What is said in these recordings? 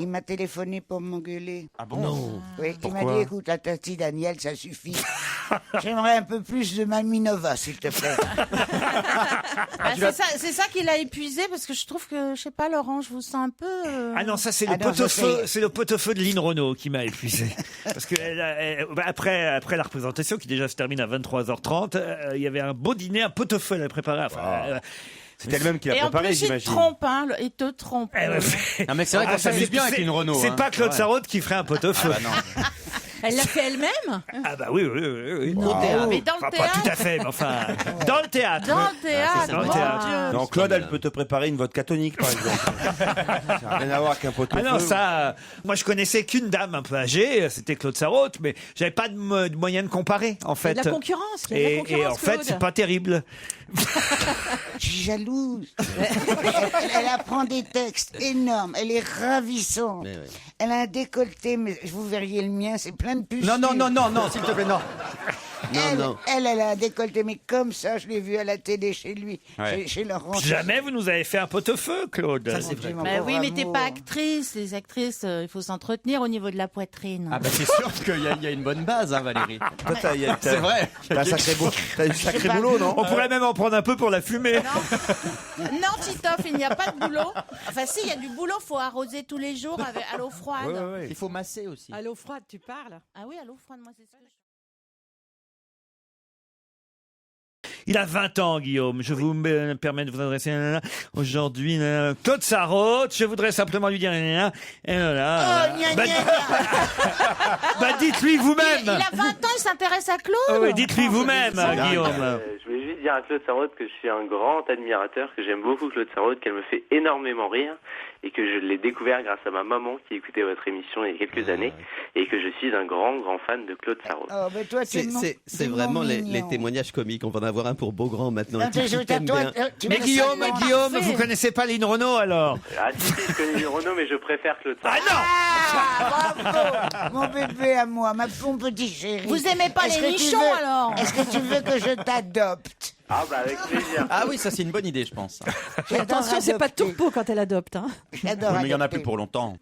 Il m'a téléphoné pour m'engueuler. Ah bon? Non. Oui, il m'a Pourquoi? dit, écoute, la Tati Daniel, ça suffit. J'aimerais un peu plus de Mamie Nova, s'il te plaît. C'est ça qui l'a épuisé, parce que je trouve que, je sais pas, Laurent, je vous sens un peu... Ah non, ça c'est le pot-au-feu, c'est le pot-au-feu de Lynn Renaud qui m'a épuisé. Parce que après la représentation qui déjà se termine à 23h30, il y avait un beau dîner, un pot-au-feu à la préparer. Enfin, c'est elle-même qui l'a préparé, j'imagine. Et en plus, il te trompe. Non, mais c'est vrai qu'on s'amuse bien avec une Renault. C'est pas Claude Sarraute qui ferait un pot-au-feu. Elle l'a fait elle-même? Ah bah oui. Non. Mais dans le Pas théâtre? tout à fait, mais enfin, dans le théâtre. Dans le théâtre, Dans le mon théâtre. Dieu. Non, Claude, elle peut te préparer une vodka tonique, par exemple. Ça n'a rien à voir qu'un pot-au-feu. Ah non, ça, moi je connaissais qu'une dame un peu âgée, c'était Claude Sarraute, mais j'avais pas de moyen de comparer, en fait. Il y a de la concurrence, Et en fait, Claude. c'est pas terrible. Je suis jalouse. Elle apprend des textes énormes. Elle est ravissante. Elle a un décolleté, mais vous verriez le mien, c'est plein de puces. Non, s'il te plaît, non. Elle a un décolleté, mais comme ça, je l'ai vu à la télé chez lui, Ouais. chez Laurent. Jamais vous nous avez fait un pot-au-feu, Claude. Ça, c'est vrai. Bah oui, mais t'es pas actrice. Les actrices, il faut s'entretenir au niveau de la poitrine. Ah bah c'est sûr qu'il y a une bonne base, hein, Valérie. Toi, C'est vrai. T'as un sacré boulot, non? On pourrait même en prendre un peu pour la fumer. Non, Titoff, il n'y a pas de boulot. Enfin, si, il y a du boulot. Faut arroser tous les jours à l'eau froide. Il faut masser aussi. À l'eau froide, tu parles? Ah oui, à l'eau froide, moi, c'est ça. Il a 20 ans, Guillaume. Je vous permets de vous adresser aujourd'hui Claude Sarraute. Je voudrais simplement lui dire et voilà. Bah dites-lui vous-même. Il a 20 ans, il s'intéresse à Claude. Oui, dites-lui vous-même, Guillaume. Je voulais juste dire à Claude Sarraute que je suis un grand admirateur, que j'aime beaucoup Claude Sarraute, qu'elle me fait énormément rire et que je l'ai découvert grâce à ma maman qui écoutait votre émission il y a quelques années et que je suis un grand fan de Claude Sarraute. Oh, mais toi, C'est vraiment les témoignages comiques. On va en avoir un pour Beaugrand maintenant. Mais Guillaume, vous connaissez pas Lynn Renaud alors? Ah si, je connais Lynn Renaud, mais je préfère Claude Sarraute. Ah, bravo, mon bébé à moi, mon petit chéri. Vous aimez pas Est-ce les que tu nichons, veux- alors? Est-ce que tu veux que je t'adopte? Ah bah avec plaisir. Ah oui, ça c'est une bonne idée, je pense. Attention, c'est pas turbo quand elle adopte. Hein. J'adore Mais il y en a adopter. plus pour longtemps.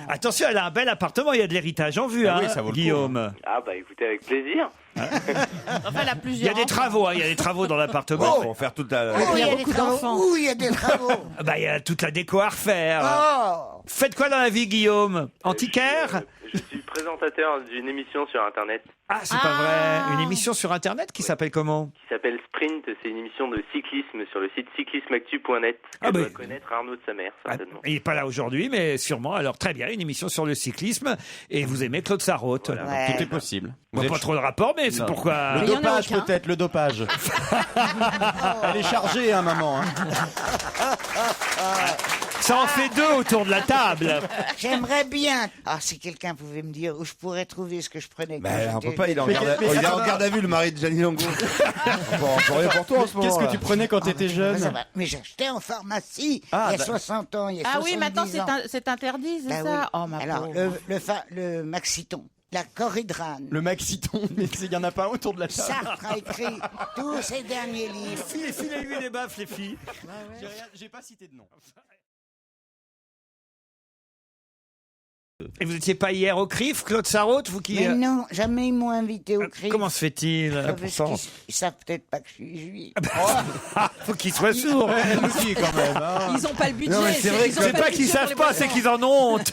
Attention, elle a un bel appartement. Il y a de l'héritage en vue, Ah oui, ça vaut le coup, Guillaume. Ah bah écoutez, avec plaisir. Enfin, elle a Il y plusieurs a des travaux, il y a des travaux dans l'appartement. Pour faire toute la... Oh, il y a des beaucoup d'enfants. Où il y a des travaux. Bah, il y a toute la déco à refaire. Oh. Faites quoi dans la vie, Guillaume? Antiquaire? Je suis présentateur d'une émission sur Internet Ah, c'est pas vrai. Une émission sur Internet qui s'appelle comment? qui s'appelle Sprint. C'est une émission de cyclisme sur le site cyclismeactu.net que Ah doit bah. connaître Arnaud de sa mère, certainement. Il n'est pas là aujourd'hui, mais sûrement. Alors, très bien, une émission sur le cyclisme. Et vous aimez Claude Sarraute. Voilà. Ouais. Tout est possible. On voit pas trop le rapport, mais c'est Non. pourquoi. il Le y en a dopage, aucun. peut-être, le dopage. Elle est chargée, hein, maman. Hein. Ça en fait deux autour de la table. J'aimerais bien. Ah, si quelqu'un pouvait me dire où je pourrais trouver ce que je prenais. quand Ben, on j'étais- peut pas, il est en garde à vue, le mari de Gianni Longo. On peut rien pour toi en ce moment. Qu'est-ce que tu prenais quand t'étais Ça jeune? va. Mais j'achetais en pharmacie Ah, il y a bah. 60 ans, il y a Ah 70 oui, maintenant ans. c'est interdit, c'est Bah ça? oui. Oh, ma Alors, pauvre. le Maxiton, la Coridrane, Le Maxiton, mais il y en a pas un autour de la table. Sartre a écrit tous ses derniers livres. Filez-lui des baffes, les filles. J'ai pas cité de nom. Et vous n'étiez pas hier au CRIF, Claude Sarraute, vous qui... Mais non, jamais ils m'ont invité au CRIF. Comment se fait-il? Parce qu'ils ils savent peut-être pas que je suis juif. Faut qu'ils soient sourds. Elle aussi, quand même. Hein. Ils ont pas le budget. Non, mais c'est vrai ils que ont C'est le pas budget qu'ils pour savent les pas, c'est boissons. qu'ils en ont honte.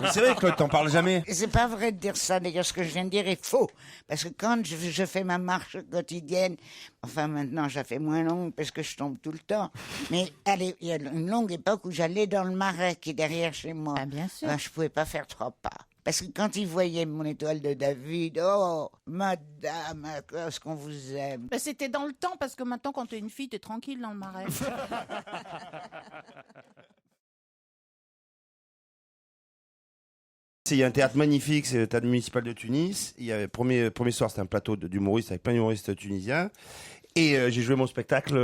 Mais c'est vrai, Claude, t'en parles jamais. C'est pas vrai de dire ça, d'ailleurs, ce que je viens de dire est faux. Parce que quand je fais ma marche quotidienne, enfin maintenant je la fais moins longue parce que je tombe tout le temps, mais allez, il y a une longue époque où j'allais dans le Marais qui est derrière chez moi. Ah, bien sûr. Ben, je pouvais pas faire 3 pas. Parce que quand ils voyaient mon étoile de David, oh, madame, est-ce qu'on vous aime. Bah, c'était dans le temps, parce que maintenant, quand t'es une fille, t'es tranquille dans le Marais. Il y a un théâtre magnifique, c'est le théâtre municipal de Tunis. Il y a, premier soir, c'était un plateau d'humoristes avec plein d'humoristes tunisiens. Et j'ai joué mon spectacle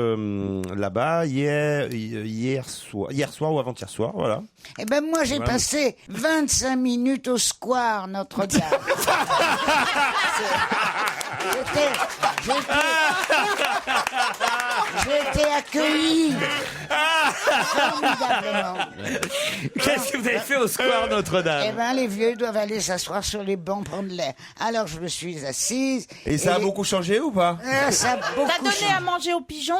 là-bas hier soir ou avant-hier soir, voilà. Eh ben moi j'ai passé 25 minutes au square Notre-Dame. J'étais accueilli formidablement. Qu'est-ce que vous avez fait au square Eh Notre-Dame? ben, les vieux doivent aller s'asseoir sur les bancs, prendre l'air. Alors, je me suis assise. Et ça a beaucoup changé ou pas? Ça a beaucoup T'as donné changé. à manger aux pigeons?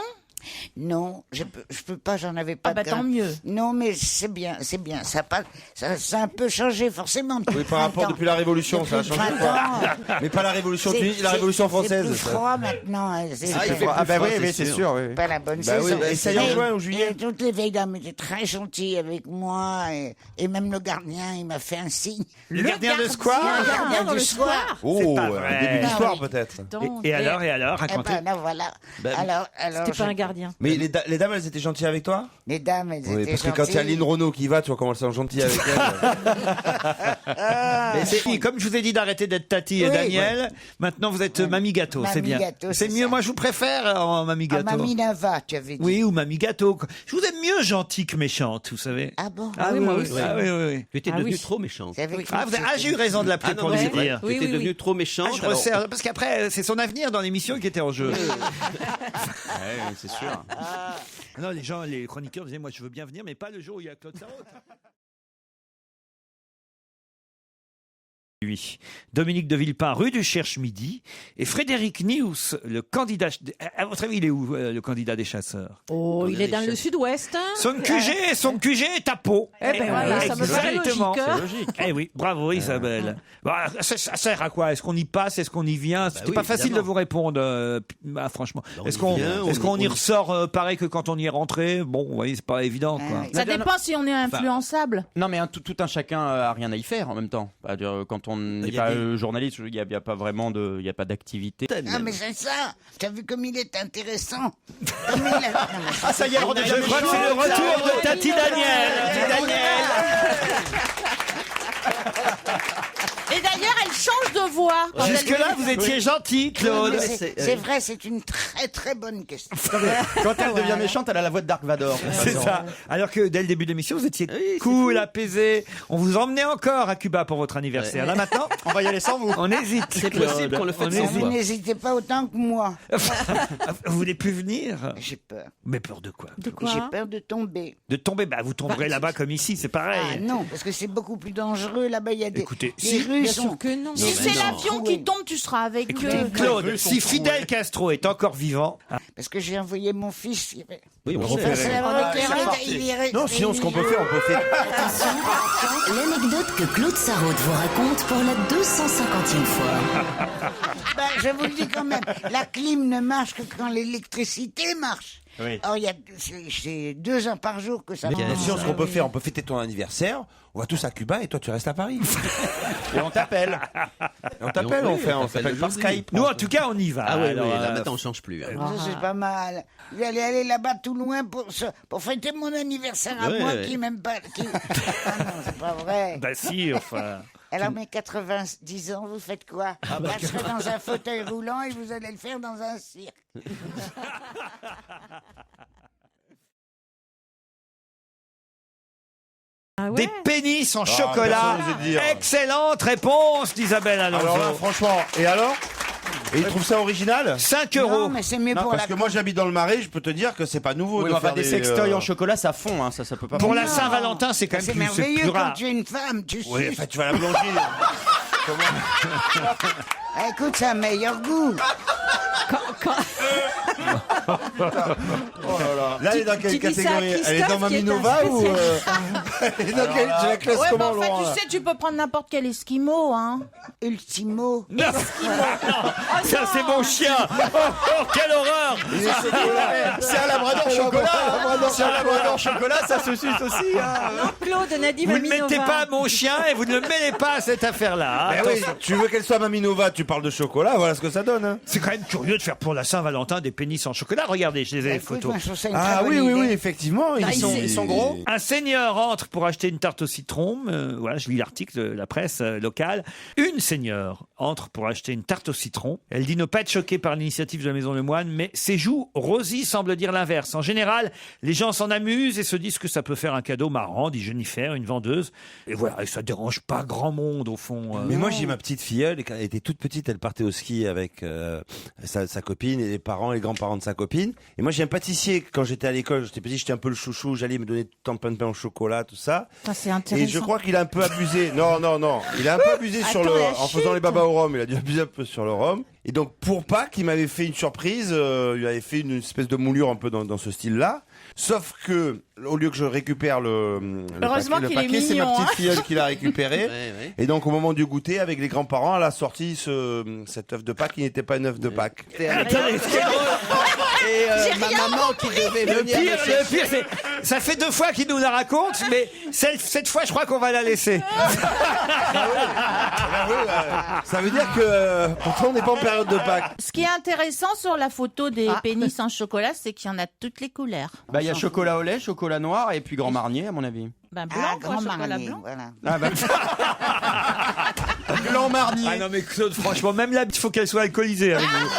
Non, je peux pas, j'en avais pas. Ah bah de grain. tant mieux. Non, mais c'est bien. Ça a un peu changé forcément. Oui, par rapport depuis la Révolution, ça a changé ou pas? Mais pas la Révolution tunisienne, la Révolution française. C'est plus froid maintenant. Hein, il fait plus froid, c'est sûr. Oui. Pas la bonne Bah saison. oui, et ça y est en juin ou juillet? Et toutes les vieilles dames étaient très gentilles avec moi et même le gardien, il m'a fait un signe. Le gardien de square? Le gardien du soir. Oh, pas vrai. début Ah d'histoire oui. peut-être. Et alors, Eh racontez. ben là, voilà. Alors, C'était pas un gardien. Mais les dames, elles étaient gentilles avec toi? Les dames, elles Oui, étaient parce que quand il y a gentilles. Lynn Renault qui va, tu vois comment elles sont gentilles avec elle. Mais c'est comme je vous ai dit d'arrêter d'être Tati et Oui. Daniel, maintenant vous êtes Mamie Gâteau, Mamie c'est bien. Gâteau, C'est c'est mieux, ça. moi je vous préfère en Mamie Ah, Gâteau. Mamie Nava, tu avais dit. Oui, ou Mamie Gâteau. Je vous aime mieux gentille que méchante, vous savez. Ah bon? Ah oui, moi oui, aussi. ah oui, oui, oui. Tu étais Ah devenue oui. trop méchante. C'est avec Ah, j'ai eu raison de l'appeler Ah non, pour mais lui c'est vrai. dire. Tu Oui, étais oui, devenue oui. trop méchante. Ah, je alors- resserre, parce qu'après, c'est son avenir dans l'émission qui était en jeu. Ouais, c'est sûr. Non, les chroniqueurs disaient, moi je veux bien venir, mais pas le jour où il y a Claude Sarraute. Lui. Dominique de Villepin, rue du Cherche-Midi, et Frédéric Nious, le candidat. À votre avis, il est où, le candidat des chasseurs? Oh, il est dans le sud-ouest. Hein. Son QG est à Pau. Eh ben voilà, ça me paraît Exactement. logique, hein. Eh oui, bravo Isabelle. Bah, ça sert à quoi? Est-ce qu'on y passe? Est-ce qu'on y vient? C'était oui, pas facile évidemment. de vous répondre, franchement. Bah, Est-ce on y vient, qu'on y on y- ressort pareil que quand on y est rentré? Bon, vous voyez, c'est pas évident, quoi. oui. Ça dépend si on est influençable. Non, mais tout un chacun a rien à y faire en même temps. C'est-à-dire, quand on n'est Il y a pas des- journaliste, il n'y a pas vraiment de, il y a pas d'activité. Ah, mais c'est ça. T'as vu comme il est intéressant. Comme il a- Non, mais Ah, ça y est, on est Je crois que c'est le retour de Tati Daniel. Et d'ailleurs, elle change de voix. quand elle- Jusque-là, vous étiez gentil, Non, Claude. mais c'est- c'est vrai, c'est une très très bonne question. Quand elle devient méchante, elle a la voix de Dark Vador. C'est ça. Alors que dès le début de l'émission, vous étiez Oui, c'est cool, apaisé. On vous emmenait encore à Cuba pour votre anniversaire. Là maintenant, On va y aller sans vous. on hésite. C'est possible qu'on le fasse sans Vous toi. n'hésitez pas autant que moi. Vous voulez plus venir? J'ai peur. Mais peur de quoi? De quoi J'ai peur de tomber. De tomber? Bah, vous tomberez là-bas comme ici, c'est Ah pareil. non, parce que c'est beaucoup plus dangereux là-bas. Il y a des, Écoutez, les si- rues Bien sont. sûr que non. Si mais c'est non. l'avion qui tombe, tu seras avec Écoutez, eux. Claude, si Fidel Castro est encore vivant, Parce que j'ai envoyé mon fils. Oui, on Repéré. sait. Non, sinon ce qu'on peut faire, on peut faire. L'anecdote que Claude Sarraute vous raconte pour la 250e fois. Ben, je vous le dis quand même, la clim ne marche que quand l'électricité marche. Oui. Or, c'est 2 heures par jour que ça Bien marche. Sinon, ce qu'on peut faire, on peut fêter ton anniversaire. On va tous à Cuba et toi, tu restes à Paris. Et on t'appelle. Et on t'appelle, on s'appelle par Skype. nous en tout cas, on y va. Ah oui, Alors, là maintenant on change plus. hein. Ça, c'est pas mal. Vous allez aller là-bas tout loin pour fêter mon anniversaire à Ouais, moi ouais. qui m'aime pas. Ah non, c'est pas vrai. Bah si, enfin. Alors, mes 90 ans, vous faites quoi? Je serai dans un fauteuil roulant et vous allez le faire dans un cirque. Ah ouais. Des pénis en chocolat. personne n'osait dire. Excellente réponse d'Isabelle Alonso. Alors là, franchement, et alors? Et ils trouvent ça original? 5 Non, euros. mais c'est mieux Non, pour parce la. que moi j'habite dans le Marais, je peux te dire que c'est pas nouveau Oui, de mais enfin, faire des sextoys en chocolat, ça fond, hein, ça peut pas. Pour la Non. Saint-Valentin, c'est quand même C'est plus, c'est merveilleux plus quand rare. tu es une femme, tu Oui, suces. enfin tu vas à la boulangerie. Ah, écoute, ça a un meilleur goût. Là, elle est dans quelle tu dis ça à catégorie? Elle est dans Christophe, qui est un Maminova ou spécialiste. elle est dans quelle? Tu la classes Ouais, mais comment, en fait, Laurent, là tu sais, tu peux prendre n'importe quel esquimau, hein. Ultimo. Non, ça c'est mon chien. Oh, quelle horreur. C'est un labrador chocolat. C'est un labrador chocolat, ça se suce aussi. hein. Claude, Nadim Vous ne mettez pas mon chien et vous ne le mêlez pas à cette affaire-là. hein. Ben oui, tu veux qu'elle soit Maminova, tu parles de chocolat, voilà ce que ça donne. Hein. C'est quand même curieux de faire pour la Saint-Valentin des pénis en chocolat. chocolat. Regardez, je les ai les Écoute, photos. moi, je trouve ça une Ah très oui, bonne oui, idée. oui, effectivement. Ils sont gros. Un seigneur entre pour acheter une tarte au citron. Voilà, je lis l'article de la presse locale. Une seigneur entre pour acheter une tarte au citron. Elle dit ne pas être choquée par l'initiative de la Maison Lemoine, mais ses joues rosies semblent dire l'inverse. En général, les gens s'en amusent et se disent que ça peut faire un cadeau marrant, dit Jennifer, une vendeuse. Et voilà, et ça dérange pas grand monde au fond. Mais moi, j'ai ma petite filleule, et quand elle était toute petite, elle partait au ski avec sa copine et les parents, les grands-parents de sa copine. Et moi, j'ai un pâtissier, quand j'étais à l'école, j'étais petit, j'étais un peu le chouchou, j'allais me donner tout le temps plein de pain au chocolat, tout ça. Ça, c'est intéressant. Et je crois qu'il a un peu abusé. Non. Il a un peu abusé sur Attends, la en faisant les babas au rhum. Il a dû abuser un peu sur le rhum. Et donc, pour Pâques, il m'avait fait une surprise. Il avait fait une espèce de moulure un peu dans ce style-là. Sauf que, au lieu que je récupère le Heureusement paquet, qu'il est c'est ma mignon, petite hein. filleule qui l'a récupéré. Ouais. Et donc, au moment du goûter, avec les grands-parents, elle a sorti cet œuf de Pâques qui n'était pas un œuf de Pâques. Attendez, ce qui est drôle, Et ma maman qui devait le venir me pire, c'est, ça fait 2 fois qu'il nous la raconte, mais cette fois, je crois qu'on va la laisser. Ça veut dire que pourtant on n'est pas en période de Pâques. Ce qui est intéressant sur la photo des pénis en chocolat, c'est qu'il y en a toutes les couleurs. Bah, il y a chocolat au lait, chocolat noir et puis Grand Marnier, à mon avis. Ben, blanc, Ah, quoi, grand chocolat marnier, blanc. voilà. Ah bah. Blanc Marnier. Ah non mais Claude, franchement, même là, il faut qu'elle soit alcoolisée avec vous.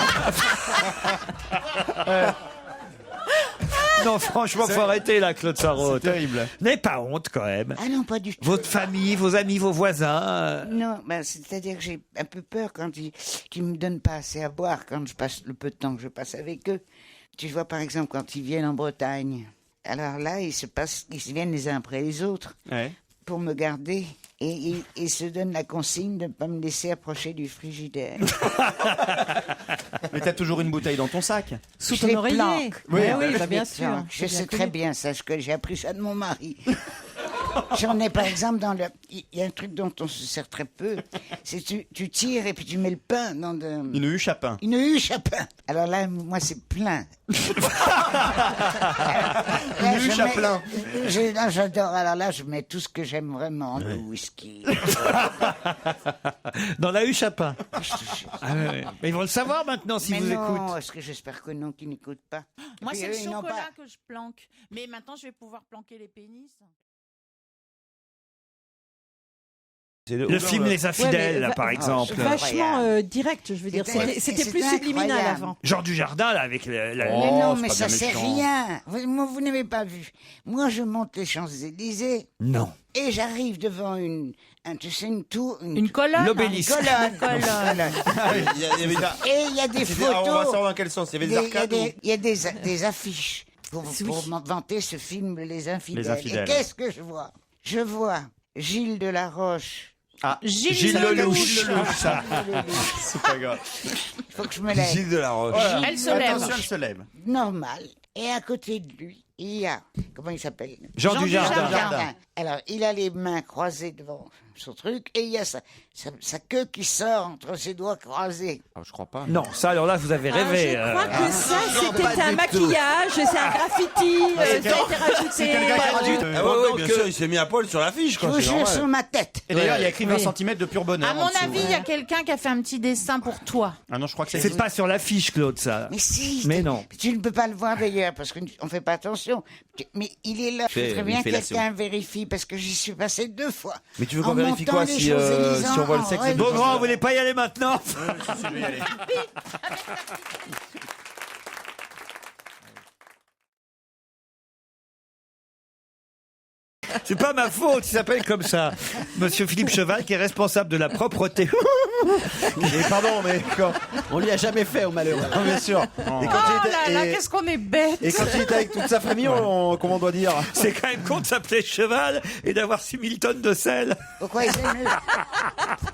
Non, franchement, faut arrêter là, Claude Sarraute. C'est terrible. N'ayez pas honte quand même. Ah non, pas du tout. Votre famille, vos amis, vos voisins. Non, c'est-à-dire que j'ai un peu peur quand qu'ils me donnent pas assez à boire quand je passe le peu de temps que je passe avec eux. Tu vois, par exemple, quand ils viennent en Bretagne, alors là, ils viennent les uns après les autres Ouais. pour me garder et ils se donnent la consigne de ne pas me laisser approcher du frigidaire. Mais t'as toujours une bouteille dans ton sac. Sous Je ton les oreiller. planque. Oui, Oui, bah, bien sûr. Non, je C'est sais bien très connu. bien ça, j'ai appris ça de mon mari. J'en ai par exemple il y a un truc dont on se sert très peu, c'est tu tires et puis tu mets le pain dans Une huche à pain. une huche à pain. Alors là, moi c'est plein. Une huche à plein. Là, j'adore. Alors là, je mets tout ce que j'aime vraiment, le whisky. Dans la huche à pain. Je te jure. Ah, ouais. Mais ils vont le savoir maintenant s'ils Mais vous non, écoutent. est-ce que j'espère que non, qu'ils n'écoutent pas. Moi, Et c'est puis, le ils n'ont chocolat pas- que je planque. Mais maintenant, je vais pouvoir planquer les pénis. Le film Les Infidèles, Ouais, mais là, par va- exemple. Vachement direct, je veux dire. C'était plus subliminal incroyable. avant. Jean Dujardin, là, avec Mais Oh, non, c'est mais pas ça bien c'est méchant. rien. Vous n'avez pas vu. Moi, je monte les Champs-Élysées Non. et j'arrive devant tu sais, une tour, Une colonne. L'obélisque. colonne. Une colonne. Il y avait Et il y a des on va photos. savoir dans quel sens. Il y avait des Il y a arcades. il y a des affiches pour vanter ce film Les Infidèles. Les Infidèles. Et qu'est-ce que je vois? Je vois Gilles Delaroche. Ah, Gilles Lelouch. Lelouch. Ça, c'est pas grave. Il faut que je me lève. Gilles de la Roche. Voilà. Elle se lève. Attention, elle se lève. Normal. Et à côté de lui, il y a, comment il s'appelle? Jean Dujardin. Alors, il a les mains croisées devant son truc et il y a sa queue qui sort entre ses doigts croisés. Ah, je crois pas. Non, ça, alors là, vous avez rêvé. Je crois que ça, c'était un maquillage, c'est un graffiti, ça a été rajouté. quelqu'un qui a rajouté. Ah ouais, bien sûr, il s'est mis à poil sur l'affiche, Je quoi. vous c'est jure normal. sur ma tête. Et d'ailleurs, il y a écrit 20 cm de pur bonheur. À en mon dessous. avis, il y a quelqu'un qui a fait un petit dessin pour toi. Ah non, je crois que C'est pas sur l'affiche, Claude, ça. Mais si. Mais non. Tu ne peux pas le voir d'ailleurs parce qu'on fait pas attention. Mais il est là. Je Fait voudrais bien que une quelqu'un vérifie parce que j'y suis passé 2 fois. Mais tu veux En qu'on vérifie montant quoi les si Champs-Élysées on voit le en sexe rêve. de Beaugrand, vous voulez pas y aller maintenant? C'est pas ma faute, il s'appelle comme ça. Monsieur Philippe Cheval, qui est responsable de la propreté. Et pardon, mais quand... On lui a jamais fait au malheureux. Non, bien sûr. Et quand Oh là là, qu'est-ce qu'on est bête. et quand il était avec toute sa famille, comment on doit dire? C'est quand même con de s'appeler Cheval et d'avoir 6000 tonnes de sel. Pourquoi ils aiment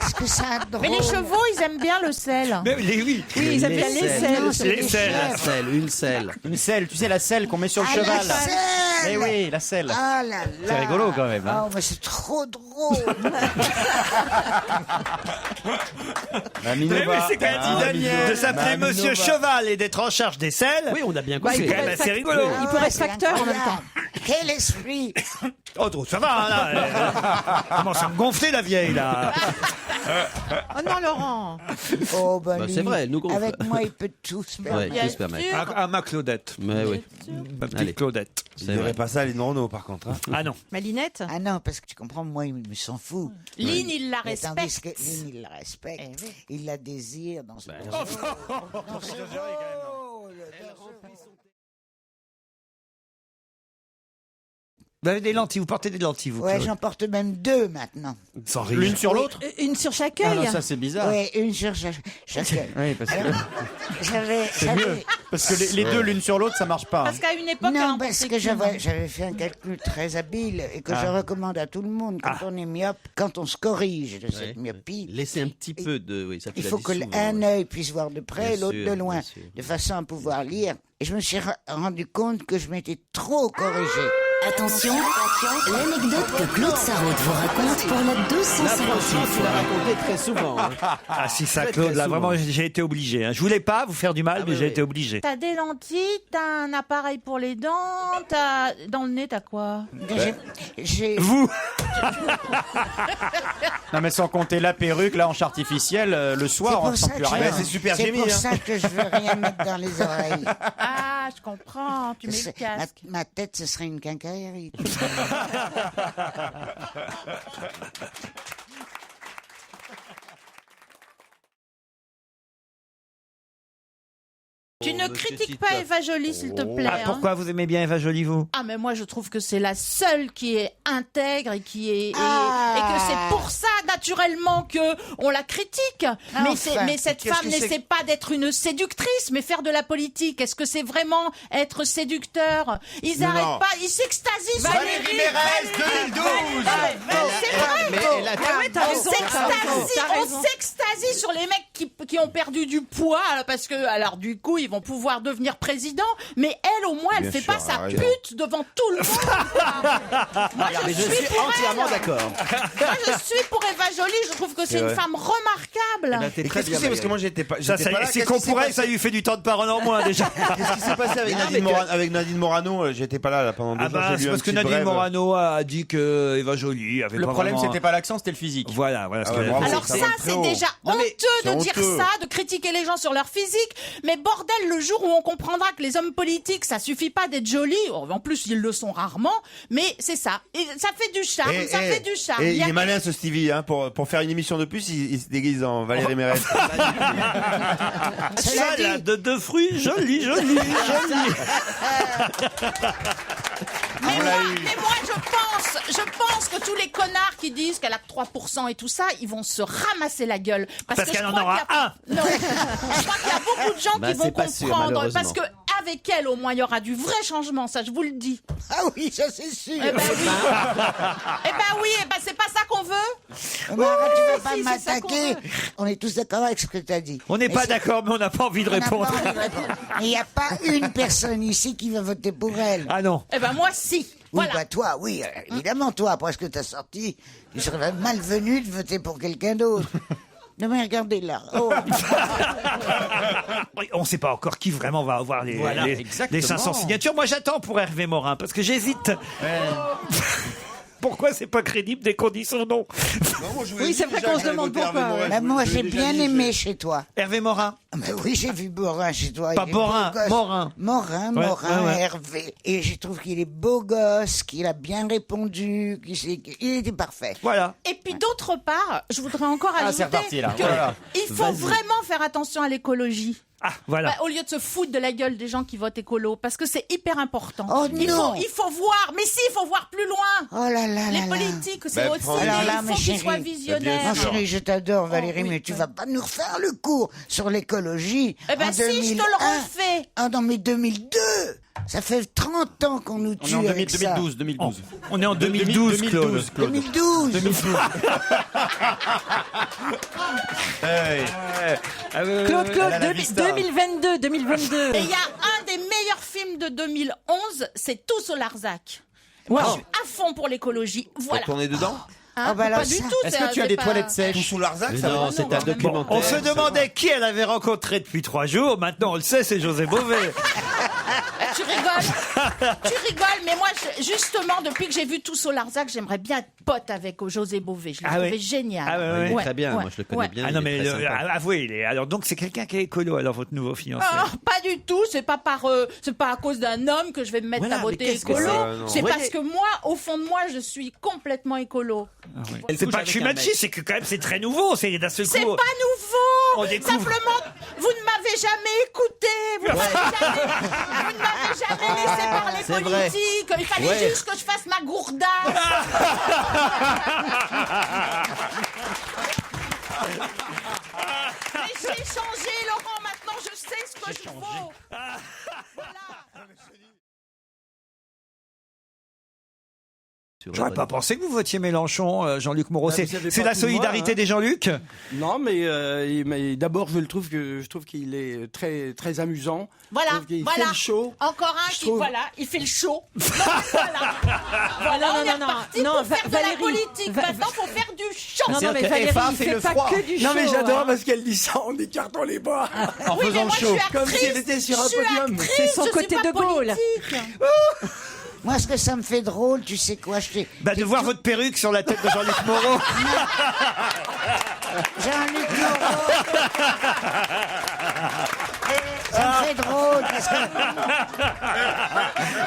Qu'est-ce que ça a de drôle? Mais les chevaux, ils aiment bien le sel. Mais oui. Oui, ils aiment bien les Non, selles. c'est Les des selles. chèvres. La selle, une selle. Une selle, tu sais, la selle qu'on met sur le Ah, cheval. la selle. Eh oui, la selle. Ah là là. C'est rigolo, quand même, hein. Oh, mais c'est trop drôle. La Mais Minova. c'est quand même Ah, dynamique de s'appeler Monsieur Cheval et d'être en charge des selles. Oui, on a bien Bah, compris. il quand même pourrait assez être rigolo. Il pourrait être facteur en même temps. Quel esprit! Oh, ça va, hein, là. Elle commence à me gonfler, la vieille, là. Oh non, Laurent. Oh, bah, Bah, lui, c'est vrai, elle nous gonfle. avec moi, il peut tout se permettre. Ouais, tout se permet. Ma Claudette. Mais oui. Ma petite Allez. Claudette. Il dirait pas ça à Lynn Renaud, par contre. Hein. Ah non. Malinette. Ah non, parce que tu comprends, moi, il me s'en fout. Lynn, il la Mais tandis que respecte. Lynn, il la respecte. Il la désire dans son... Vous avez des lentilles, vous portez des lentilles, vous, Ouais, Claude. j'en porte même 2 maintenant. Sans rire. L'une sur l'autre? Une sur chaque Ah œil. non, ça c'est bizarre. Ouais, une sur chacun. Oui, parce que J'avais... mieux. Parce que les deux l'une sur l'autre, ça marche pas. Parce qu'à une époque, elle Non, en parce portait que qu'une. j'avais fait un calcul très habile et que je recommande à tout le monde quand on est myope, quand on se corrige de cette myopie. Laissez un petit peu de. Oui, ça tu Il l'as faut dit que souvent, l'un ouais. œil puisse voir de près et Bien l'autre sûr, de loin, bien sûr. de façon à pouvoir lire. Et je me suis rendu compte que je m'étais trop corrigé. Attention, l'anecdote que Claude Sarraute vous raconte pour la 250e Tu l'as fois. raconté très souvent. Hein. Ah si, ça, Très, Claude, très là, souvent. vraiment, j'ai été obligé. Hein. Je voulais pas vous faire du mal, mais oui, j'ai oui. été obligé. T'as des lentilles, t'as un appareil pour les dents, t'as... Dans le nez, t'as quoi? J'ai... Vous Non, mais sans compter la perruque, la hanche artificielle, le soir, on ne sent plus rien. c'est super c'est Jimmy, pour hein. ça que je veux rien mettre dans les oreilles. Ah, je comprends, tu mets le C'est- casque. ma tête, ce serait une quincaillerie. Tu ne monsieur critiques pas Titoff. Eva Joly, s'il te plaît. Ah, hein. pourquoi vous aimez bien Eva Joly, vous? Ah, mais moi, je trouve que c'est la seule qui est intègre et qui est... et que c'est pour ça, naturellement, que on la critique. Mais cette qu'est-ce femme que c'est n'essaie pas d'être une séductrice, mais faire de la politique. Est-ce que c'est vraiment être séducteur? Ils Non, n'arrêtent non. pas, ils s'extasient sur Valérie les... Mérès, 2012. C'est vrai. Mais elle a t'as raison, On s'extasie sur les mecs qui ont perdu du poids, parce que, alors, du coup, ils vont pouvoir devenir président, mais elle, au moins, elle Bien fait sûr, pas sa arrête. pute devant tout le monde. Moi, Mais je suis entièrement d'accord. Moi, je suis pour Eva Joly, je trouve que c'est une vrai. femme remarquable. T'es Et très qu'est-ce que bien. c'est parce que moi j'étais pas Ça, là. c'est Qu'est-ce qu'on qui s'est pourrait, passé ça lui fait du temps de parole en moins, déjà. Qu'est-ce qui s'est passé avec Non, Nadine mais que- Morano? Avec Nadine Morano, j'étais pas là pendant 2 Ah jours. bah, j'ai c'est lu un parce que petit Nadine brève. Morano a dit que Eva Joly avait Le pas problème, vraiment... c'était pas l'accent, c'était le physique. Voilà ce Ah ouais, qu'elle a bravo. dit. Alors ça ça, va très c'est haut. déjà Non, mais honteux c'est de dire honteux. ça, de critiquer les gens sur leur physique. Mais bordel, le jour où on comprendra que les hommes politiques, ça suffit pas d'être jolis. En plus, ils le sont rarement. Mais c'est ça. Et ça fait du charme. Ça fait du charme. Et Il y il a- est malin ce Stevie, hein, pour faire une émission de plus, il se déguise en Valérie Mérès. Cela dit, Salade de fruits, jolie, jolie, jolie. Mais moi, je pense que tous les connards qui disent qu'elle a que 3% et tout ça, ils vont se ramasser la gueule. Parce que qu'elle je en crois aura qu'il y a- un. Non, je crois qu'il y a beaucoup de gens Bah, qui vont c'est pas sûr, comprendre. malheureusement. Parce que avec elle, au moins, il y aura du vrai changement, ça, je vous le dis. ah oui, ça c'est sûr. Eh ben oui, c'est pas ça qu'on veut. Mais arrête, tu vas pas si, c'est ça qu'on m'attaquer. veut. On est tous d'accord avec ce que tu as dit. On n'est Mais pas c'est- d'accord, mais on n'a pas envie de on n'a pas répondre. envie de répondre. Mais il n'y a pas une personne ici qui va voter pour elle. Ah non. Eh ben moi, si. Oui, Voilà. bah toi, oui, évidemment, toi, après ce que tu as sorti, tu serais malvenu de voter pour quelqu'un d'autre. Non mais regardez là. Oh. Oui, on ne sait pas encore qui vraiment va avoir Voilà, les exactement. 500 signatures. Moi, j'attends pour Hervé Morin, parce que j'hésite. Pourquoi c'est pas crédible dès qu'on dit son nom? Oui, c'est vrai qu'on se demande pourquoi. ouais. Bah, moi, j'ai bien aimé chez toi. Hervé Morin. Mais oui, j'ai vu Morin chez toi. Pas Il est Morin, beau gosse. Morin. Morin, Ouais, Morin, ouais, ouais. Hervé. Et je trouve qu'il est beau gosse, qu'il a bien répondu, il était parfait. Voilà. Et puis d'autre part, je voudrais encore Ah, ajouter c'est reparti, là. que Voilà. il faut vraiment faire attention à l'écologie. Ah, voilà. Bah, au lieu de se foutre de la gueule des gens qui votent écolo, parce que c'est hyper important. Oh non. Il faut voir, mais si, il faut voir plus loin. Oh là là Les là là. politiques, c'est Bah, aussi, prends- Alors là, il mes faut qu'ils chéris, soient bah, visionnaires. Non, chérie, je t'adore, Valérie, oui, mais tu oui. vas pas nous refaire le cours sur l'écologie. Eh ben en si, je te 2001. le refais. Ah non, mais 2002. Ça fait 30 ans qu'on nous On tue est en avec ça. 2012. On est en 2012, Claude. 2012. Claude, Elle a la vista. 2022. Et il y a un des meilleurs films de 2011, c'est Tous au Larzac. Moi, je suis à fond pour l'écologie. Voilà. On est dedans? Hein, Ah bah alors pas du ça. tout. Est-ce que tu as des toilettes Tout sèches? sous Larzac, Mais ça non, va? c'est un Bon, documentaire. on se demandait qui elle avait rencontré depuis 3 jours. Maintenant, on le sait, c'est José Bové. Tu Tu rigoles, mais moi, justement, depuis que j'ai vu tout Solarzac, j'aimerais bien être pote avec José Bové. Je l'ai trouvé génial. Ah ouais, Ouais, très bien, ouais, moi je le connais ouais. bien. Ah non, il est mais très sympa. avouez, alors donc c'est quelqu'un qui est écolo, alors votre nouveau fiancé. Ah, pas du tout, c'est pas à cause d'un homme que je vais me mettre Voilà, à mais voter qu'est-ce que écolo. c'est C'est Ouais. parce que moi, au fond de moi, je suis complètement écolo. C'est pas que je suis machiste, c'est que quand même c'est très nouveau. C'est d'un seul coup. C'est pas On nouveau. découvre. Simplement, vous ne m'avez jamais écouté. Vous ne m'avez jamais laissé parler C'est vrai. politique. Il fallait Ouais. juste que je fasse ma gourdasse. Mais j'ai changé, Laurent. Maintenant, je sais ce que je vaux. J'aurais pas pensé que vous votiez Mélenchon, Jean-Luc Moreau. Bah, C'est vous savez c'est pas la tout voir, solidarité hein. des Jean-Luc. Non, mais d'abord, je trouve qu'il est très, très amusant. Voilà, Je trouve qu'il voilà. fait le show. Encore un Je qui, trouve- voilà, il fait le show. Voilà. Voilà, Non, on est non, reparti non, pour faire de la Valérie, politique. Maintenant, faut faire du show. Non, mais que Valérie, FA il fait fait le pas froid. que du Non, mais show, j'adore hein. parce qu'elle dit ça en écartant les bras. En Oui, mais faisant moi, le show. je suis Comme si actrice. elle était sur un Je suis podium. actrice, C'est son je suis côté pas de Gaulle. politique. Moi, ce que ça me fait drôle, tu sais quoi, De voir votre perruque sur la tête de Jean-Luc Moreau. Jean-Luc Moreau. Ça me fait drôle parce que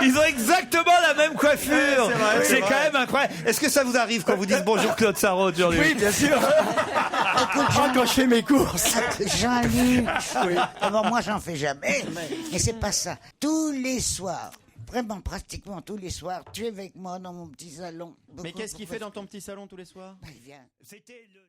Ils ont exactement la même coiffure. vrai, C'est quand même incroyable. Est-ce que ça vous arrive quand vous dites bonjour Claude Sarraute, Jean-Luc? Oui, bien sûr. Quand je fais mes courses. Jean-Luc. D'abord, moi, j'en fais jamais. Mais c'est pas ça. Tous les soirs, vraiment pratiquement tous les soirs, tu es avec moi dans mon petit salon. Mais qu'est-ce qu'il fait dans ton petit salon tous les soirs? Bah, il vient. C'était le